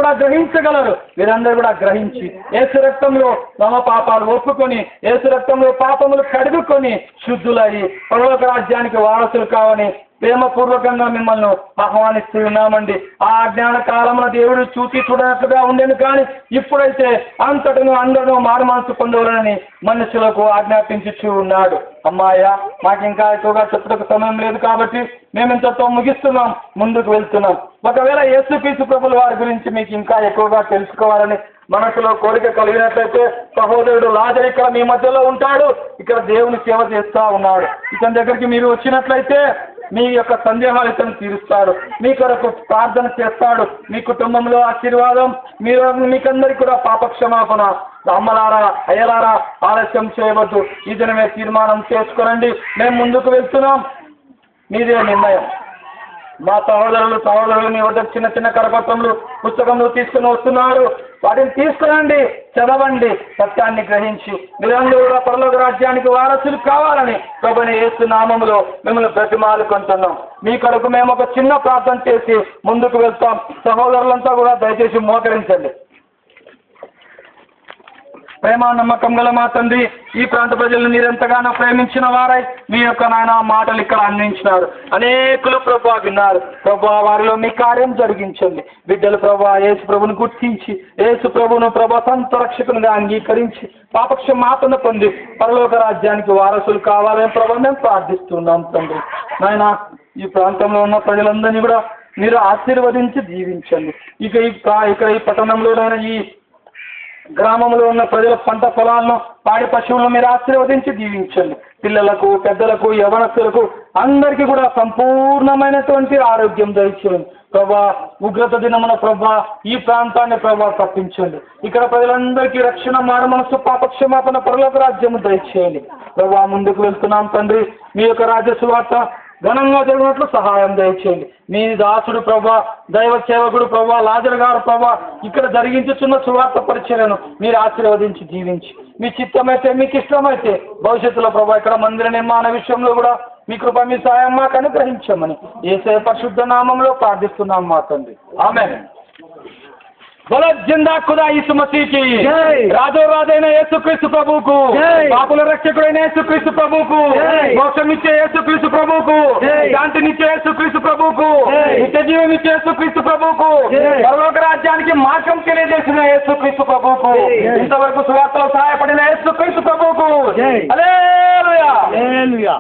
కూడా గ్రహించగలరు. మీరందరూ కూడా గ్రహించి యేసు రక్తంలో తమ పాపాలు ఒప్పుకొని యేసు రక్తంలో పాపములు కడుగుకొని శుద్ధులయ్యి పరలోక రాజ్యానికి వారసులు కావని ప్రేమపూర్వకంగా మిమ్మల్ని ఆహ్వానిస్తూ ఉన్నామండి. ఆ అజ్ఞాన కాలంలో దేవుడు చూసి చూడనట్లుగా ఉండేను, కానీ ఇప్పుడైతే అంతటను అందరూ మారుమనసు పొందవాలని మనుషులకు ఆజ్ఞాపించుచూ ఉన్నాడు. అమ్మాయ్యా, మాకు ఇంకా ఎక్కువగా చెప్పుటకు సమయం లేదు కాబట్టి మేము ఇంతతో ముగిస్తున్నాం, ముందుకు వెళ్తున్నాం. ఒకవేళ యేసుక్రీస్తు ప్రభుల వారి గురించి మీకు ఇంకా ఎక్కువగా తెలుసుకోవాలని మనసులో కోరిక కలిగినట్లయితే సహోదరుడు లాజరు ఇక్కడ మీ మధ్యలో ఉంటాడు. ఇక్కడ దేవుని సేవ చేస్తూ ఉన్నాడు. ఇతని దగ్గరికి మీరు వచ్చినట్లయితే మీ యొక్క సందేహాలు ఇతను తీరుస్తాడు, మీ కొరకు ప్రార్థన చేస్తాడు, మీ కుటుంబంలో ఆశీర్వాదం, మీకందరికీ కూడా పాపక్షమాపణ. అమ్మలారా, అయ్యలారా, ఆలస్యం చేయవద్దు, ఈ దినమే తీర్మానం చేసుకోనండి. మేము ముందుకు వెళ్తున్నాం, మీదే నిర్ణయం. మా సహోదరులు మీ వద్ద చిన్న చిన్న కరపత్రములు పుస్తకంలో తీసుకుని వస్తున్నారు, వాటిని తీసుకురండి, చదవండి, సత్యాన్ని గ్రహించి మీరందరూ కూడా పరలోక రాజ్యానికి వారసులు కావాలని ప్రభుని యేసు నామములో మిమ్మల్ని బ్రతిమాలుకుంటున్నాం. మీ కొరకు మేము ఒక చిన్న ప్రార్థన చేసి ముందుకు వెళ్తాం. సహోదరులంతా కూడా దయచేసి మోకరించండి. ప్రేమ నమ్మకం గల మా తండ్రి, ఈ ప్రాంత ప్రజలను మీరెంతగానో ప్రేమించిన వారై మీ యొక్క నాయన మాటలు ఇక్కడ అందించినారు. అనేకులు ప్రభా విన్నారు. ప్రభా వారిలో మీ కార్యం జరిగించండి. బిడ్డలు ప్రభా యేసు ప్రభుని గుర్తించి యేసు ప్రభును ప్రభా సొంత రక్షకునిగా అంగీకరించి పాపక్షమాపణ పొంది పరలోక రాజ్యానికి వారసులు కావాలని ప్రభా మేము ప్రార్థిస్తున్నాం తండ్రి. నాయన ఈ ప్రాంతంలో ఉన్న ప్రజలందరినీ కూడా మీరు ఆశీర్వదించి దీవించండి. ఇక్కడ ఈ పట్టణంలోనైనా ఈ గ్రామంలో ఉన్న ప్రజల పంట పొలాలను పాడి పశువులను మీరు ఆశీర్వదించి దీవించండి. పిల్లలకు, పెద్దలకు, యవనస్తులకు అందరికీ కూడా సంపూర్ణమైనటువంటి ఆరోగ్యం దయచేయండి. ప్రభా ఉగ్రత దినమున ప్రభా ఈ ప్రాంతాన్ని ప్రభా తప్పించండి. ఇక్కడ ప్రజలందరికీ రక్షణ, మారుమనస్సు, పాపక్షమాపణ, పరలోక రాజ్యము దయచేయండి. ప్రభా ముందుకు వెళ్తున్నాం తండ్రి. మీ యొక్క రాజ్య సువార్త ఘనంగా జరిగినట్లు సహాయం దయచేయండి. మీ దాసుడు ప్రభా, దైవ సేవకుడు ప్రభా, లాజరు గారు ప్రభా ఇక్కడ జరిగించుచున్న సువార్త పరిచర్యను మీరు ఆశీర్వదించి జీవించి మీ చిత్తమైతే, మీకు ఇష్టమైతే భవిష్యత్తులో ప్రభా ఇక్కడ మందిర నిర్మాణ విషయంలో కూడా మీ కృప, మీ సహాయం మాకు అనుగ్రహించమని యేసయ్య పరిశుద్ధ నామంలో ప్రార్థిస్తున్నాం మా తండ్రి. ఆమేన్. बोलो जिंदा खुदा यीशु मसीह की राजो राजैन యేసుక్రీస్తు ప్రభువుకు, పాపుల రక్షకుడైన యేసుక్రీస్తు ప్రభువుకు, మోక్షమిచ్చే యేసుక్రీస్తు ప్రభువుకు, శాంతినిచ్చే యేసుక్రీస్తు ప్రభువుకు, నిత్య జీవం ఇచ్చే యేసుక్రీస్తు ప్రభువుకు, పరలోక రాజ్యానికి మార్గం తెలియజేసిన యేసుక్రీస్తు ప్రభువుకు, ఇంతవరకు సువార్తలో సహాయపడిన యేసుక్రీస్తు ప్రభువుకు హల్లెలూయా.